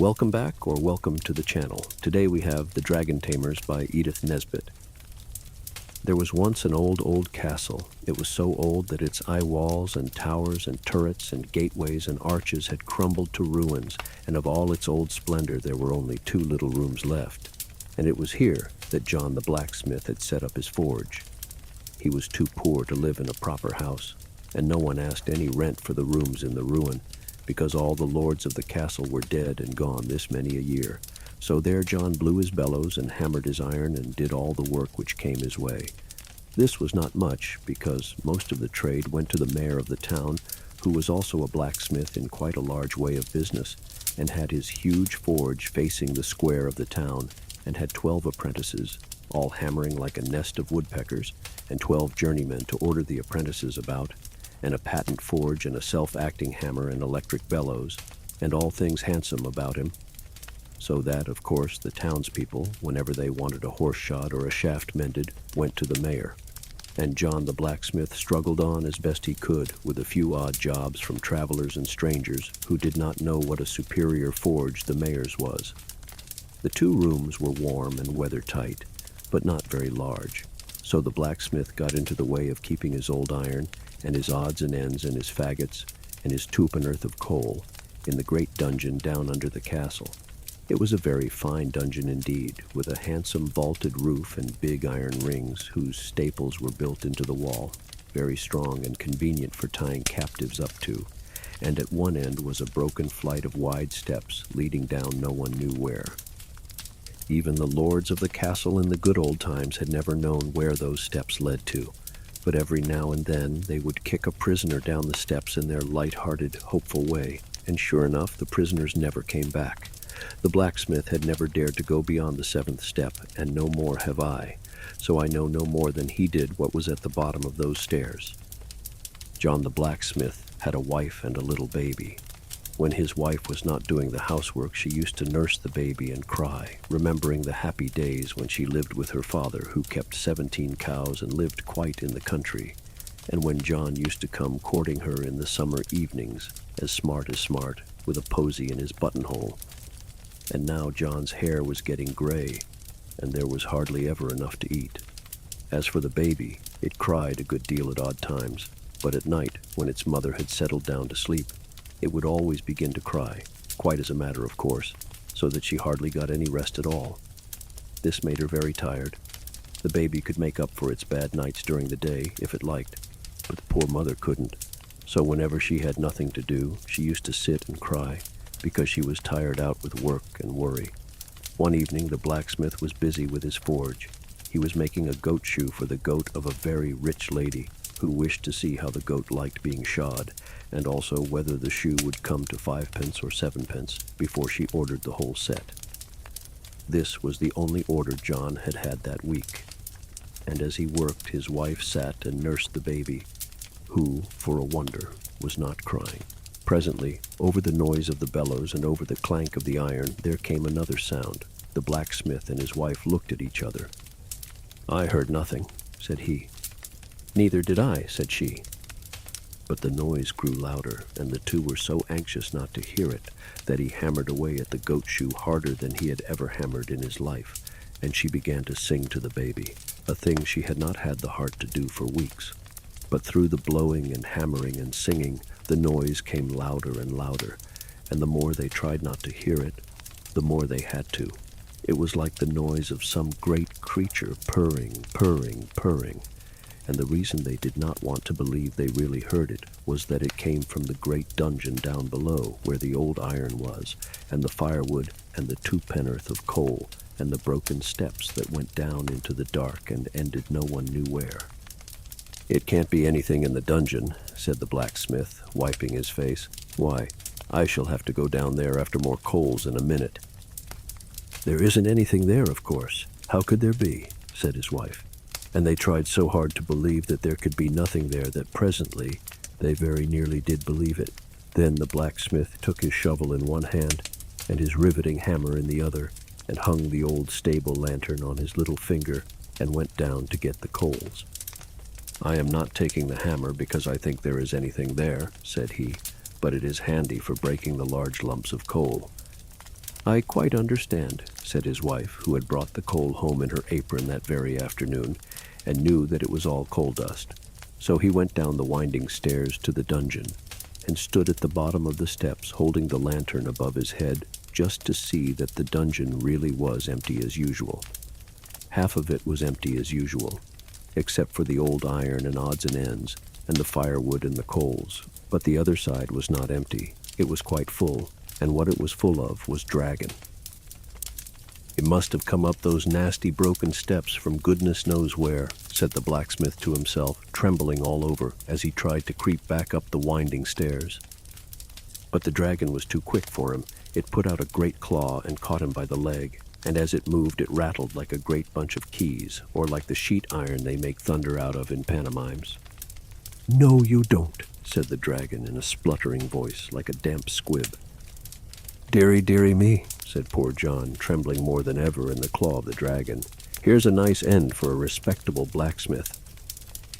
Welcome back, or welcome to the channel. Today we have The Dragon Tamers by Edith Nesbit. There was once an old castle. It was so old that its eye walls and towers and turrets and gateways and arches had crumbled to ruins, and of all its old splendor there were only 2 little rooms left. And it was here that John the blacksmith had set up his forge. He was too poor to live in a proper house, and no one asked any rent for the rooms in the ruin, because all the lords of the castle were dead and gone this many a year. So there John blew his bellows and hammered his iron and did all the work which came his way. This was not much, because most of the trade went to the mayor of the town, who was also a blacksmith in quite a large way of business, and had his huge forge facing the square of the town, and had 12 apprentices, all hammering like a nest of woodpeckers, and 12 journeymen to order the apprentices about, and a patent forge and a self-acting hammer and electric bellows, and all things handsome about him. So that, of course, the townspeople, whenever they wanted a horse shod or a shaft mended, went to the mayor. And John the blacksmith struggled on as best he could with a few odd jobs from travelers and strangers who did not know what a superior forge the mayor's was. The 2 rooms were warm and weather-tight, but not very large, so the blacksmith got into the way of keeping his old iron and his odds and ends and his faggots and his 2 of coal in the great dungeon down under the castle. It was a very fine dungeon indeed, with a handsome vaulted roof and big iron rings whose staples were built into the wall, very strong and convenient for tying captives up to, and at one end was a broken flight of wide steps leading down no one knew where. Even the lords of the castle in the good old times had never known where those steps led to, but every now and then they would kick a prisoner down the steps in their light-hearted, hopeful way, and sure enough, the prisoners never came back. The blacksmith had never dared to go beyond the 7th step, and no more have I, so I know no more than he did what was at the bottom of those stairs. John the blacksmith had a wife and a little baby. When his wife was not doing the housework, she used to nurse the baby and cry, remembering the happy days when she lived with her father, who kept 17 cows and lived quite in the country, and when John used to come courting her in the summer evenings, as smart, with a posy in his buttonhole. And now John's hair was getting gray, and there was hardly ever enough to eat. As for the baby, it cried a good deal at odd times, but at night, when its mother had settled down to sleep, it would always begin to cry, quite as a matter of course, so that she hardly got any rest at all. This made her very tired. The baby could make up for its bad nights during the day, if it liked, but the poor mother couldn't. So whenever she had nothing to do, she used to sit and cry, because she was tired out with work and worry. One evening the blacksmith was busy with his forge. He was making a goat shoe for the goat of a very rich lady, who wished to see how the goat liked being shod, and also whether the shoe would come to 5 or 7 before she ordered the whole set. This was the only order John had had that week, and as he worked, his wife sat and nursed the baby, who, for a wonder, was not crying. Presently, over the noise of the bellows and over the clank of the iron, there came another sound. The blacksmith and his wife looked at each other. "I heard nothing," said he. "Neither did I," said she. But the noise grew louder, and the 2 were so anxious not to hear it that he hammered away at the goat shoe harder than he had ever hammered in his life, and she began to sing to the baby, a thing she had not had the heart to do for weeks. But through the blowing and hammering and singing, the noise came louder and louder, and the more they tried not to hear it, the more they had to. It was like the noise of some great creature purring, and the reason they did not want to believe they really heard it was that it came from the great dungeon down below, where the old iron was, and the firewood, and the 2 of coal, and the broken steps that went down into the dark and ended no one knew where. "It can't be anything in the dungeon," said the blacksmith, wiping his face. "Why, I shall have to go down there after more coals in a minute." "There isn't anything there, of course. How could there be?" said his wife. And they tried so hard to believe that there could be nothing there that presently they very nearly did believe it. Then the blacksmith took his shovel in one hand and his riveting hammer in the other, and hung the old stable lantern on his little finger, and went down to get the coals. "I am not taking the hammer because I think there is anything there," said he, "but it is handy for breaking the large lumps of coal." "I quite understand," said his wife, who had brought the coal home in her apron that very afternoon, and knew that it was all coal dust. So he went down the winding stairs to the dungeon, and stood at the bottom of the steps holding the lantern above his head, just to see that the dungeon really was empty as usual. Half of it was empty as usual, except for the old iron and odds and ends, and the firewood and the coals. But the other side was not empty. It was quite full, and what it was full of was dragon. "It must have come up those nasty broken steps from goodness knows where," said the blacksmith to himself, trembling all over as he tried to creep back up the winding stairs. But the dragon was too quick for him. It put out a great claw and caught him by the leg, and as it moved it rattled like a great bunch of keys, or like the sheet iron they make thunder out of in pantomimes. "No, you don't," said the dragon in a spluttering voice like a damp squib. "Dearie, dearie me," said poor John, trembling more than ever in the claw of the dragon. "Here's a nice end for a respectable blacksmith."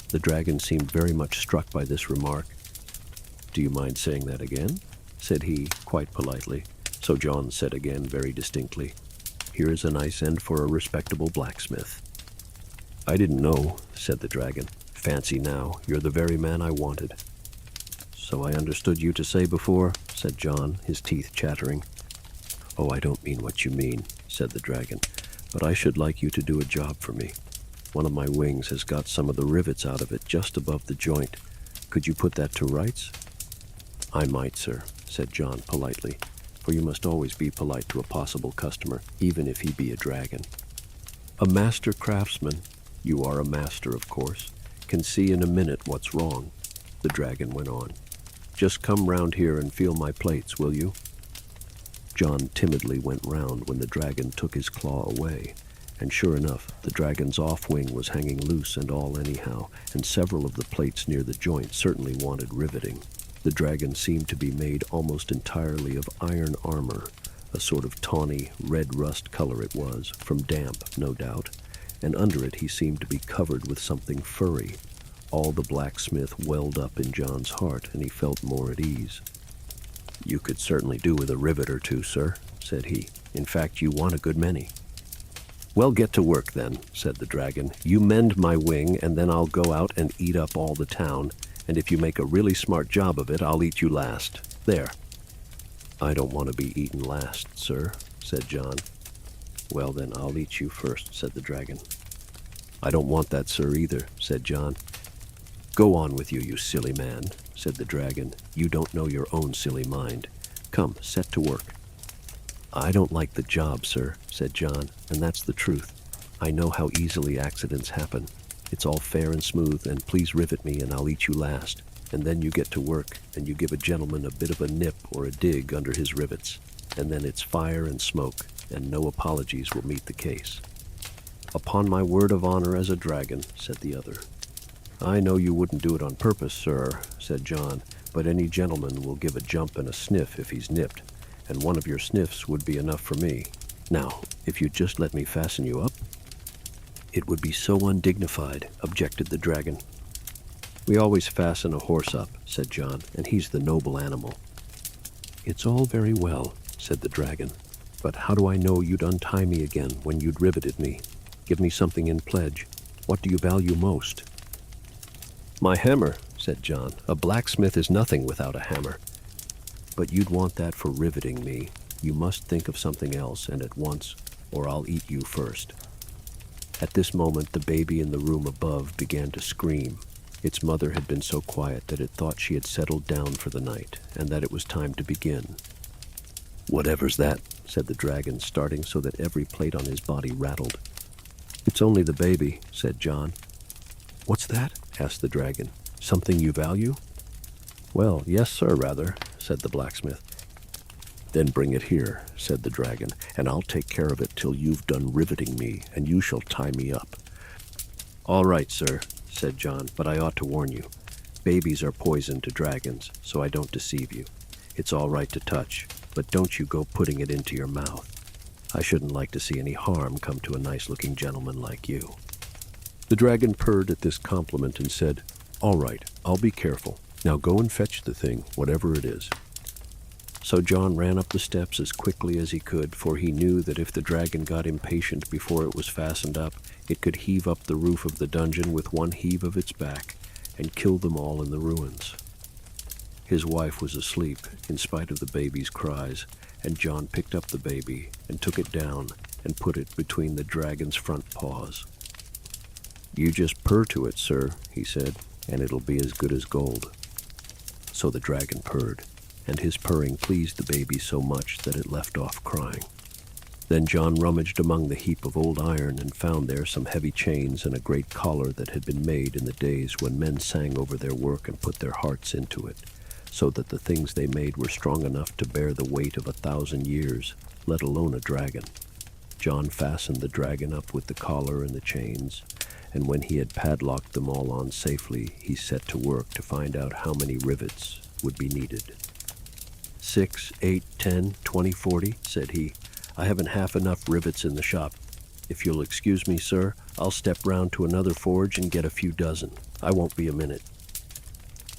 The dragon seemed very much struck by this remark. "Do you mind saying that again?" said he, quite politely. So John said again very distinctly, "Here is a nice end for a respectable blacksmith." "I didn't know," said the dragon. "Fancy now, you're the very man I wanted." "So I understood you to say before," said John, his teeth chattering. "Oh, I don't mean what you mean," said the dragon, "but I should like you to do a job for me. One of my wings has got some of the rivets out of it just above the joint. Could you put that to rights?" "I might, sir," said John politely, for you must always be polite to a possible customer, even if he be a dragon. "A master craftsman, you are a master, of course, can see in a minute what's wrong," the dragon went on. "Just come round here and feel my plates, will you?" John timidly went round when the dragon took his claw away, and sure enough, the dragon's off wing was hanging loose and all anyhow, and several of the plates near the joint certainly wanted riveting. The dragon seemed to be made almost entirely of iron armor, a sort of tawny, red rust color it was, from damp, no doubt, and under it he seemed to be covered with something furry. All the blacksmith welled up in John's heart, and he felt more at ease. "You could certainly do with a rivet or two, sir," said he. "In fact, you want a good many." "Well, get to work then," said the dragon. "You mend my wing, and then I'll go out and eat up all the town, and if you make a really smart job of it, I'll eat you last. There." "I don't want to be eaten last, sir," said John. "Well, then I'll eat you first," said the dragon. "I don't want that, sir, either," said John. "Go on with you, you silly man," said the dragon. "You don't know your own silly mind. Come, set to work." "I don't like the job, sir," said John, "and that's the truth. I know how easily accidents happen. It's all fair and smooth, and please rivet me and I'll eat you last. And then you get to work, and you give a gentleman a bit of a nip or a dig under his rivets, and then it's fire and smoke, and no apologies will meet the case." "Upon my word of honor as a dragon," said the other. "I know you wouldn't do it on purpose, sir," said John, "but any gentleman will give a jump and a sniff if he's nipped, and one of your sniffs would be enough for me. Now, if you'd just let me fasten you up." "It would be so undignified," objected the dragon. "We always fasten a horse up," said John, "and he's the noble animal." "It's all very well," said the dragon, "but how do I know you'd untie me again when you'd riveted me? Give me something in pledge. What do you value most?" "My hammer," said John. "A blacksmith is nothing without a hammer." "But you'd want that for riveting me. You must think of something else, and at once, or I'll eat you first." At this moment, the baby in the room above began to scream. Its mother had been so quiet that it thought she had settled down for the night, and that it was time to begin. "Whatever's that?" said the dragon, starting so that every plate on his body rattled. "It's only the baby," said John. "What's that?" asked the dragon. "Something you value?" "Well, yes, sir, rather," said the blacksmith. "Then bring it here," said the dragon, "and I'll take care of it till you've done riveting me, and you shall tie me up." "All right, sir," said John, "but I ought to warn you. Babies are poison to dragons, so I don't deceive you. It's all right to touch, but don't you go putting it into your mouth. I shouldn't like to see any harm come to a nice-looking gentleman like you." The dragon purred at this compliment and said, "All right, I'll be careful. Now go and fetch the thing, whatever it is." So John ran up the steps as quickly as he could, for he knew that if the dragon got impatient before it was fastened up, it could heave up the roof of the dungeon with one heave of its back and kill them all in the ruins. His wife was asleep, in spite of the baby's cries, and John picked up the baby and took it down and put it between the dragon's front paws. "You just purr to it, sir," he said, "and it'll be as good as gold." So the dragon purred, and his purring pleased the baby so much that it left off crying. Then John rummaged among the heap of old iron and found there some heavy chains and a great collar that had been made in the days when men sang over their work and put their hearts into it, so that the things they made were strong enough to bear the weight of 1,000 years, let alone a dragon. John fastened the dragon up with the collar and the chains, and when he had padlocked them all on safely, he set to work to find out how many rivets would be needed. 6, 8, 10, 20, 40, said he. "I haven't half enough rivets in the shop. If you'll excuse me, sir, I'll step round to another forge and get a few dozen. I won't be a minute."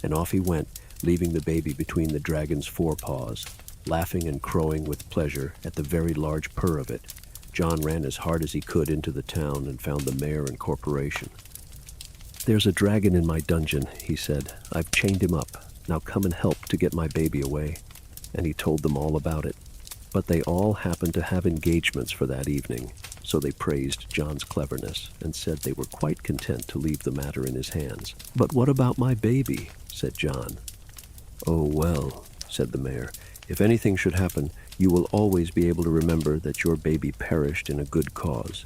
And off he went, leaving the baby between the dragon's forepaws, laughing and crowing with pleasure at the very large purr of it. John ran as hard as he could into the town and found the mayor and corporation. "There's a dragon in my dungeon," he said. "I've chained him up. Now come and help to get my baby away." And he told them all about it. But they all happened to have engagements for that evening, so they praised John's cleverness and said they were quite content to leave the matter in his hands. "But what about my baby?" said John. "Oh, well," said the mayor, "if anything should happen, you will always be able to remember that your baby perished in a good cause."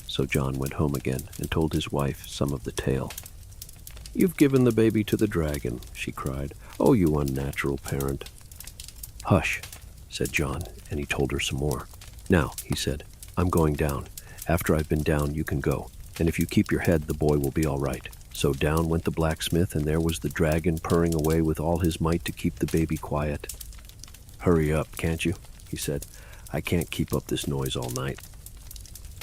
So John went home again and told his wife some of the tale. "You've given the baby to the dragon," she cried. "Oh, you unnatural parent." "Hush," said John, and he told her some more. "Now," he said, "I'm going down. After I've been down, you can go. And if you keep your head, the boy will be all right." So down went the blacksmith, and there was the dragon purring away with all his might to keep the baby quiet. "Hurry up, can't you?" he said. "I can't keep up this noise all night."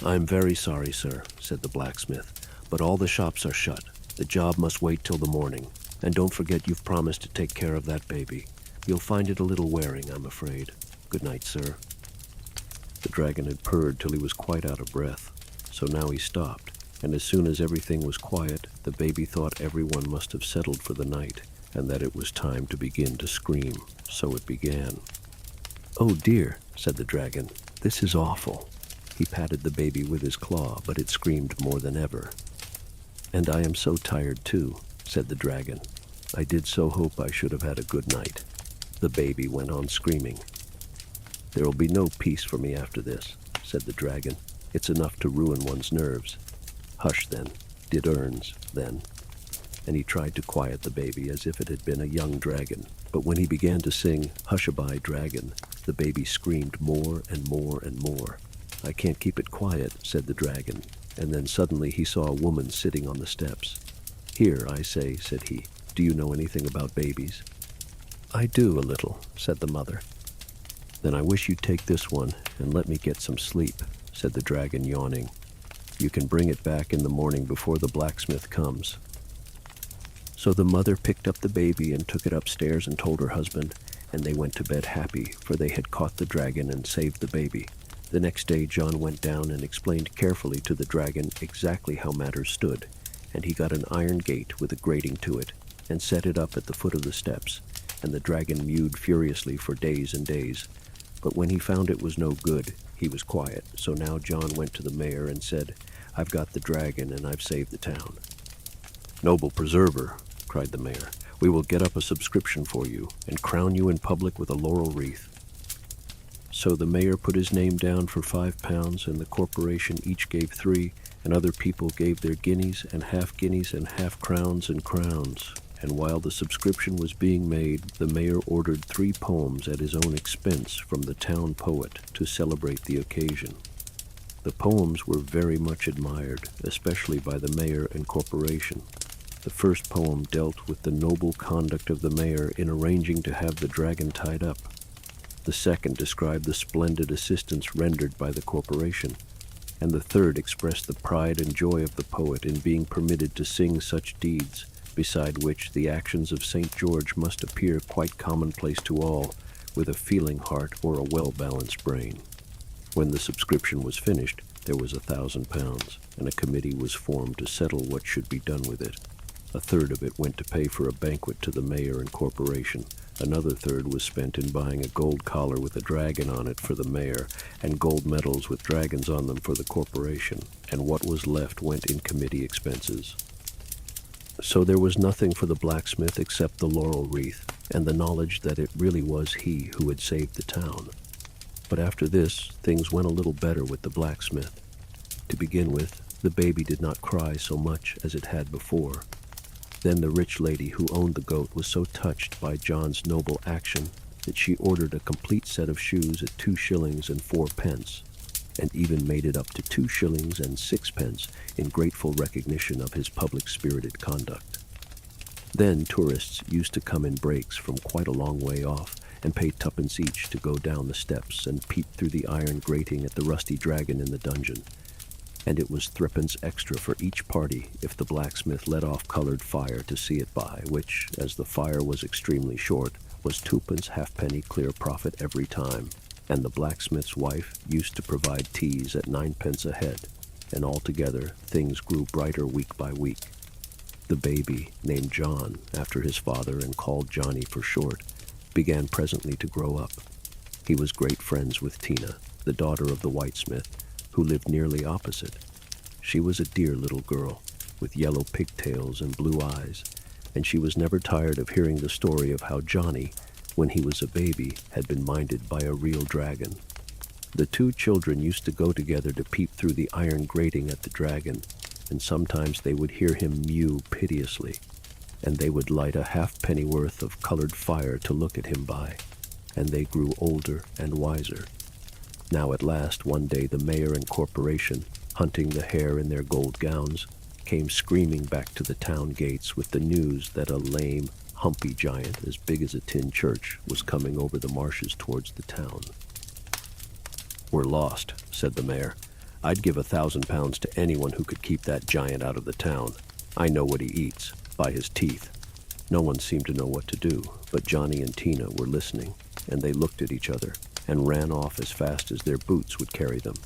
"I'm very sorry, sir," said the blacksmith, "but all the shops are shut. The job must wait till the morning. And don't forget you've promised to take care of that baby. You'll find it a little wearing, I'm afraid. Good night, sir." The dragon had purred till he was quite out of breath, so now he stopped, and as soon as everything was quiet, the baby thought everyone must have settled for the night, and that it was time to begin to scream. So it began. "Oh dear," said the dragon, "this is awful." He patted the baby with his claw, but it screamed more than ever. "And I am so tired too," said the dragon. "I did so hope I should have had a good night." The baby went on screaming. "There'll be no peace for me after this," said the dragon. "It's enough to ruin one's nerves." "Hush, then. Did earns, then." And he tried to quiet the baby as if it had been a young dragon. But when he began to sing, "Hush-a-bye, dragon," the baby screamed more and more and more. "I can't keep it quiet," said the dragon. And then suddenly he saw a woman sitting on the steps. "Here, I say," said he, "do you know anything about babies?" "I do, a little," said the mother. "Then I wish you'd take this one and let me get some sleep," said the dragon, yawning. "You can bring it back in the morning before the blacksmith comes." So the mother picked up the baby and took it upstairs and told her husband, and they went to bed happy, for they had caught the dragon and saved the baby. The next day John went down and explained carefully to the dragon exactly how matters stood, and he got an iron gate with a grating to it, and set it up at the foot of the steps, and the dragon mewed furiously for days and days. But when he found it was no good, he was quiet. So now John went to the mayor and said, "I've got the dragon and I've saved the town." "Noble preserver," cried the mayor, "we will get up a subscription for you and crown you in public with a laurel wreath." So the mayor put his name down for £5, and the corporation each gave 3, and other people gave their guineas and half-guineas and half-crowns and crowns. And while the subscription was being made, the mayor ordered 3 poems at his own expense from the town poet to celebrate the occasion. The poems were very much admired, especially by the mayor and corporation. The first poem dealt with the noble conduct of the mayor in arranging to have the dragon tied up. The second described the splendid assistance rendered by the corporation, and the third expressed the pride and joy of the poet in being permitted to sing such deeds, beside which the actions of St. George must appear quite commonplace to all, with a feeling heart or a well-balanced brain. When the subscription was finished, there was £1,000, and a committee was formed to settle what should be done with it. A third of it went to pay for a banquet to the mayor and corporation. Another third was spent in buying a gold collar with a dragon on it for the mayor, and gold medals with dragons on them for the corporation, and what was left went in committee expenses. So there was nothing for the blacksmith except the laurel wreath, and the knowledge that it really was he who had saved the town. But after this, things went a little better with the blacksmith. To begin with, the baby did not cry so much as it had before. Then the rich lady who owned the goat was so touched by John's noble action that she ordered a complete set of shoes at 2 shillings and 4 pence, and even made it up to 2 shillings and 6 pence in grateful recognition of his public-spirited conduct. Then tourists used to come in breaks from quite a long way off and pay 2pence each to go down the steps and peep through the iron grating at the rusty dragon in the dungeon. And it was 3pence extra for each party if the blacksmith let off colored fire to see it by, which, as the fire was extremely short, was 2pence halfpenny clear profit every time, and the blacksmith's wife used to provide teas at 9pence a head, and altogether things grew brighter week by week. The baby, named John after his father and called Johnny for short, began presently to grow up. He was great friends with Tina, the daughter of the whitesmith, who lived nearly opposite. She was a dear little girl, with yellow pigtails and blue eyes, and she was never tired of hearing the story of how Johnny, when he was a baby, had been minded by a real dragon. The 2 children used to go together to peep through the iron grating at the dragon, and sometimes they would hear him mew piteously, and they would light a halfpenny worth of colored fire to look at him by, and they grew older and wiser. Now at last, one day, the mayor and corporation, hunting the hare in their gold gowns, came screaming back to the town gates with the news that a lame, humpy giant as big as a tin church was coming over the marshes towards the town. "We're lost," said the mayor. "I'd give £1,000 to anyone who could keep that giant out of the town. I know what he eats, by his teeth." No one seemed to know what to do, but Johnny and Tina were listening, and they looked at each other and ran off as fast as their boots would carry them.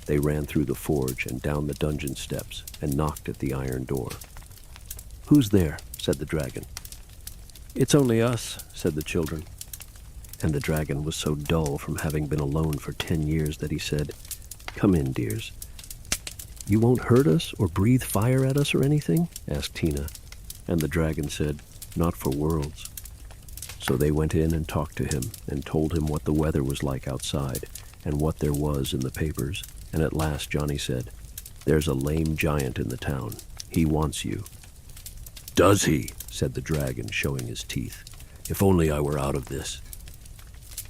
They ran through the forge and down the dungeon steps and knocked at the iron door. "Who's there?" said the dragon. "It's only us," said the children. And the dragon was so dull from having been alone for 10 years that he said, "Come in, dears." "You won't hurt us or breathe fire at us or anything?" asked Tina. And the dragon said, "Not for worlds." So they went in and talked to him and told him what the weather was like outside and what there was in the papers. And at last Johnny said, "There's a lame giant in the town. He wants you." "Does he?" said the dragon, showing his teeth. "If only I were out of this."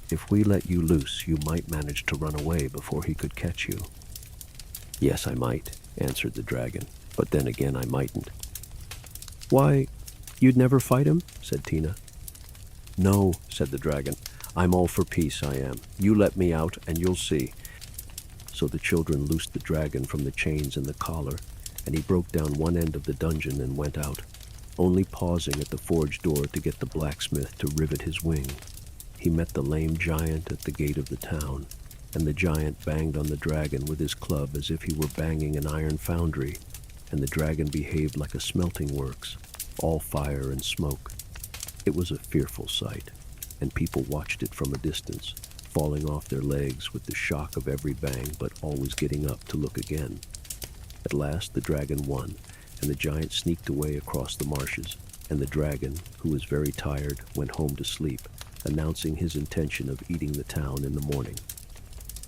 "If we let you loose, you might manage to run away before he could catch you." "Yes, I might," answered the dragon, "but then again I mightn't." "Why, you'd never fight him?" said Tina. "No," said the dragon. "I'm all for peace, I am. You let me out, and you'll see." So the children loosed the dragon from the chains and the collar, and he broke down one end of the dungeon and went out, only pausing at the forge door to get the blacksmith to rivet his wing. He met the lame giant at the gate of the town, and the giant banged on the dragon with his club as if he were banging an iron foundry, and the dragon behaved like a smelting works, all fire and smoke. It was a fearful sight, and people watched it from a distance, falling off their legs with the shock of every bang, but always getting up to look again. At last the dragon won, and the giant sneaked away across the marshes, and the dragon, who was very tired, went home to sleep, announcing his intention of eating the town in the morning.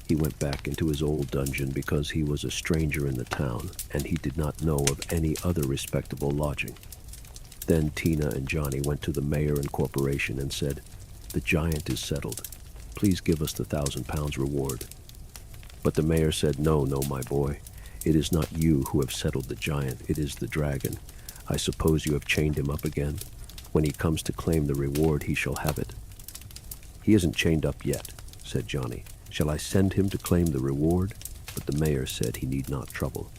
He went back into his old dungeon because he was a stranger in the town, and he did not know of any other respectable lodging. Then Tina and Johnny went to the mayor and corporation and said, "The giant is settled. Please give us the £1,000 reward." But the mayor said, "No, my boy. It is not you who have settled the giant. It is the dragon. I suppose you have chained him up again. When he comes to claim the reward, he shall have it." "He isn't chained up yet," said Johnny. "Shall I send him to claim the reward?" But the mayor said he need not trouble,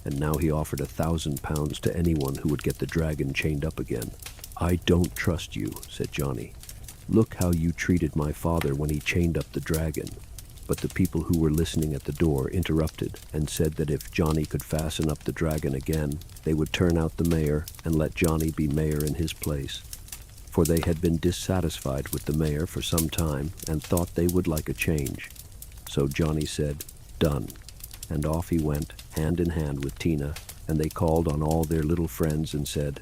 and now he offered £1,000 to anyone who would get the dragon chained up again. "I don't trust you," said Johnny. "Look how you treated my father when he chained up the dragon." But the people who were listening at the door interrupted and said that if Johnny could fasten up the dragon again, they would turn out the mayor and let Johnny be mayor in his place. For they had been dissatisfied with the mayor for some time and thought they would like a change. So Johnny said, "Done." And off he went, hand in hand with Tina, and they called on all their little friends and said,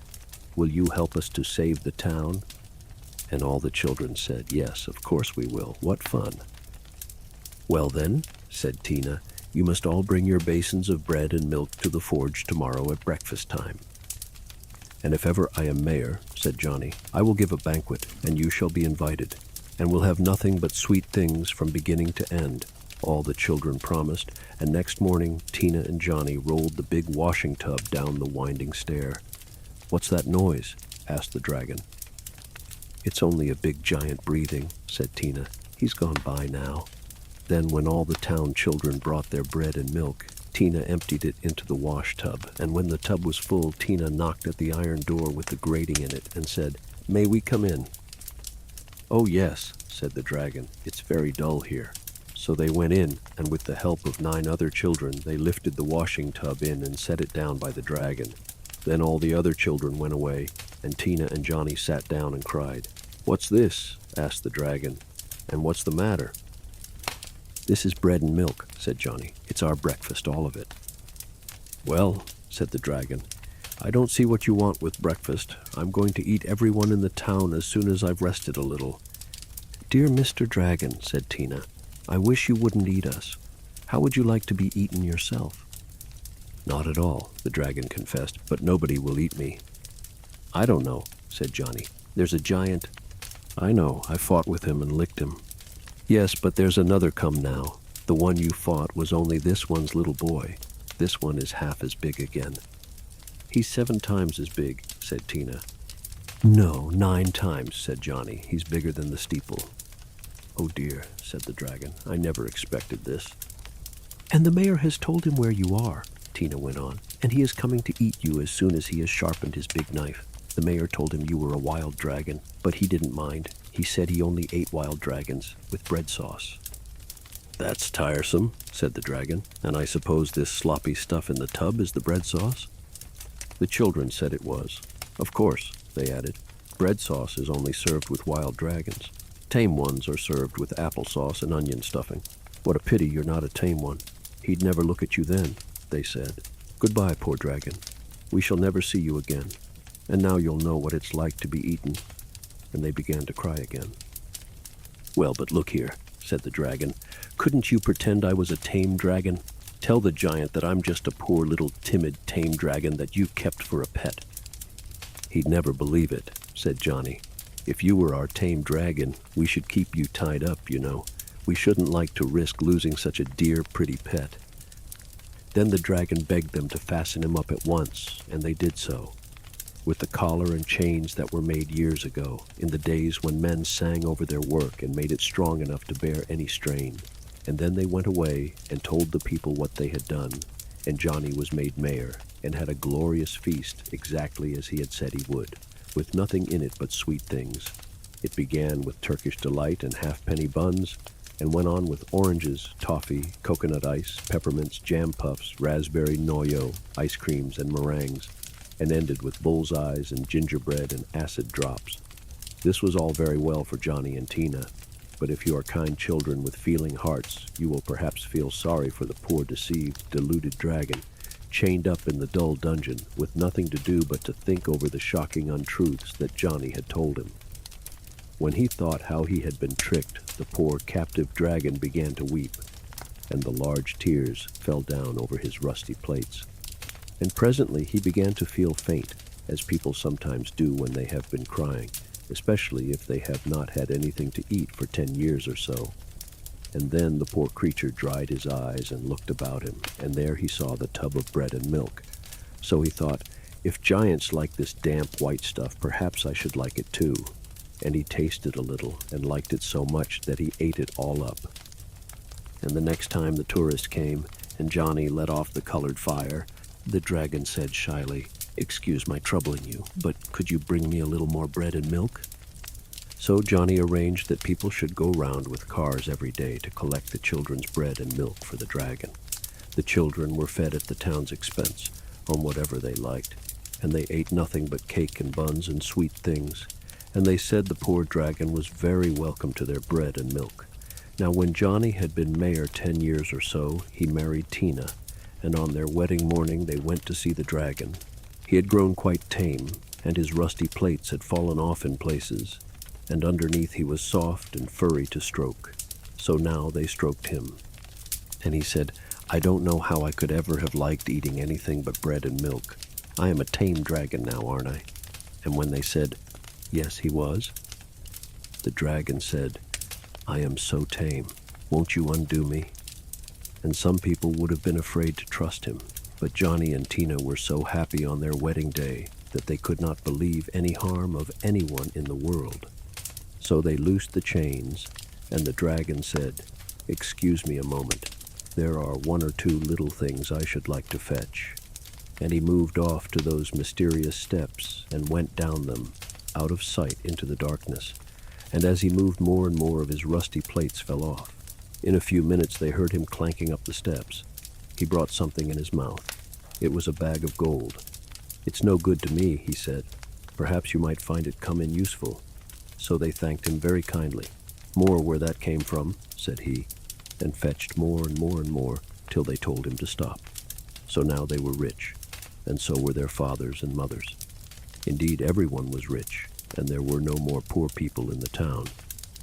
"Will you help us to save the town?" And all the children said, "Yes, of course we will. What fun." "Well then," said Tina, "you must all bring your basins of bread and milk to the forge tomorrow at breakfast time." "And if ever I am mayor," said Johnny, "I will give a banquet, and you shall be invited, and we'll have nothing but sweet things from beginning to end." All the children promised, and next morning Tina and Johnny rolled the big washing tub down the winding stair. "What's that noise?" asked the dragon. "It's only a big giant breathing," said Tina. "He's gone by now." Then when all the town children brought their bread and milk, Tina emptied it into the wash tub, and when the tub was full, Tina knocked at the iron door with the grating in it and said, "May we come in?" "Oh yes," said the dragon, "it's very dull here." So they went in, and with the help of 9 other children, they lifted the washing tub in and set it down by the dragon. Then all the other children went away, and Tina and Johnny sat down and cried. "What's this?" asked the dragon. "And what's the matter?" "This is bread and milk," said Johnny. "It's our breakfast, all of it." "Well," said the dragon, "I don't see what you want with breakfast. I'm going to eat everyone in the town as soon as I've rested a little." "Dear Mr. Dragon," said Tina, "I wish you wouldn't eat us. How would you like to be eaten yourself?" "Not at all," the dragon confessed, "but nobody will eat me." "I don't know," said Johnny. "There's a giant—" "I know, I fought with him and licked him." "Yes, but there's another come now. The one you fought was only this one's little boy. This one is half as big again." "He's 7 times as big," said Tina. "No, 9 times, said Johnny. "He's bigger than the steeple." "Oh dear," said the dragon, "I never expected this." "And the mayor has told him where you are," Tina went on, "and he is coming to eat you as soon as he has sharpened his big knife. The mayor told him you were a wild dragon, but he didn't mind. He said he only ate wild dragons with bread sauce." "That's tiresome," said the dragon, "and I suppose this sloppy stuff in the tub is the bread sauce?" The children said it was. "Of course," they added, "bread sauce is only served with wild dragons. Tame ones are served with applesauce and onion stuffing." "What a pity you're not a tame one. He'd never look at you then," they said. "Goodbye, poor dragon. We shall never see you again. And now you'll know what it's like to be eaten." And they began to cry again. "Well, but look here," said the dragon. "Couldn't you pretend I was a tame dragon? Tell the giant that I'm just a poor little timid tame dragon that you kept for a pet." "He'd never believe it," said Johnny. "If you were our tame dragon, we should keep you tied up, you know. We shouldn't like to risk losing such a dear, pretty pet." Then the dragon begged them to fasten him up at once, and they did so, with the collar and chains that were made years ago, in the days when men sang over their work and made it strong enough to bear any strain. And then they went away and told the people what they had done, and Johnny was made mayor and had a glorious feast exactly as he had said he would, with nothing in it but sweet things. It began with Turkish delight and halfpenny buns, and went on with oranges, toffee, coconut ice, peppermints, jam puffs, raspberry noyo, ice creams, and meringues, and ended with bullseyes and gingerbread and acid drops. This was all very well for Johnny and Tina, but if you are kind children with feeling hearts, you will perhaps feel sorry for the poor deceived, deluded dragon, chained up in the dull dungeon, with nothing to do but to think over the shocking untruths that Johnny had told him. When he thought how he had been tricked, the poor captive dragon began to weep, and the large tears fell down over his rusty plates. And presently he began to feel faint, as people sometimes do when they have been crying, especially if they have not had anything to eat for 10 years or so. And then the poor creature dried his eyes and looked about him, and there he saw the tub of bread and milk. So he thought, if giants like this damp white stuff, perhaps I should like it too. And he tasted a little, and liked it so much that he ate it all up. And the next time the tourist came, and Johnny let off the colored fire, the dragon said shyly, "Excuse my troubling you, but could you bring me a little more bread and milk?" So Johnny arranged that people should go round with cars every day to collect the children's bread and milk for the dragon. The children were fed at the town's expense, on whatever they liked, and they ate nothing but cake and buns and sweet things, and they said the poor dragon was very welcome to their bread and milk. Now when Johnny had been mayor 10 years or so, he married Tina, and on their wedding morning they went to see the dragon. He had grown quite tame, and his rusty plates had fallen off in places, and underneath he was soft and furry to stroke. So now they stroked him. And he said, "I don't know how I could ever have liked eating anything but bread and milk. I am a tame dragon now, aren't I?" And when they said, "Yes, he was," the dragon said, "I am so tame. Won't you undo me?" And some people would have been afraid to trust him, but Johnny and Tina were so happy on their wedding day that they could not believe any harm of anyone in the world. So they loosed the chains, and the dragon said, "Excuse me a moment. There are 1 or 2 little things I should like to fetch." And he moved off to those mysterious steps and went down them, out of sight into the darkness. And as he moved, more and more of his rusty plates fell off. In a few minutes they heard him clanking up the steps. He brought something in his mouth. It was a bag of gold. "It's no good to me," he said. "Perhaps you might find it come in useful." So they thanked him very kindly. "More where that came from," said he, and fetched more and more and more, till they told him to stop. So now they were rich, and so were their fathers and mothers. Indeed, everyone was rich, and there were no more poor people in the town,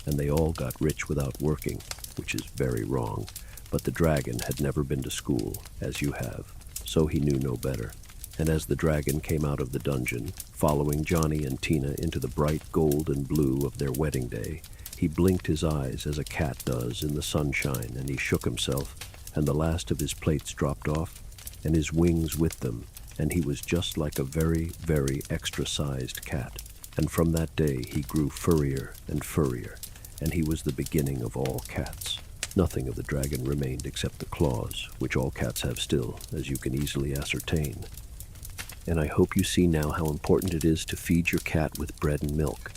and they all got rich without working, which is very wrong. But the dragon had never been to school, as you have, so he knew no better. And as the dragon came out of the dungeon, following Johnny and Tina into the bright gold and blue of their wedding day, he blinked his eyes as a cat does in the sunshine, and he shook himself, and the last of his plates dropped off, and his wings with them, and he was just like a very, very extra-sized cat. And from that day he grew furrier and furrier, and he was the beginning of all cats. Nothing of the dragon remained except the claws, which all cats have still, as you can easily ascertain. And I hope you see now how important it is to feed your cat with bread and milk.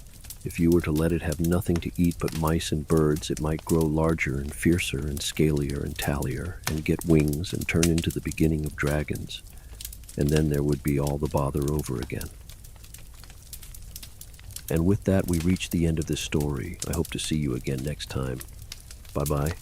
If you were to let it have nothing to eat but mice and birds, it might grow larger and fiercer and scalier and tallier, and get wings and turn into the beginning of dragons. And then there would be all the bother over again. And with that, we reach the end of this story. I hope to see you again next time. Bye-bye.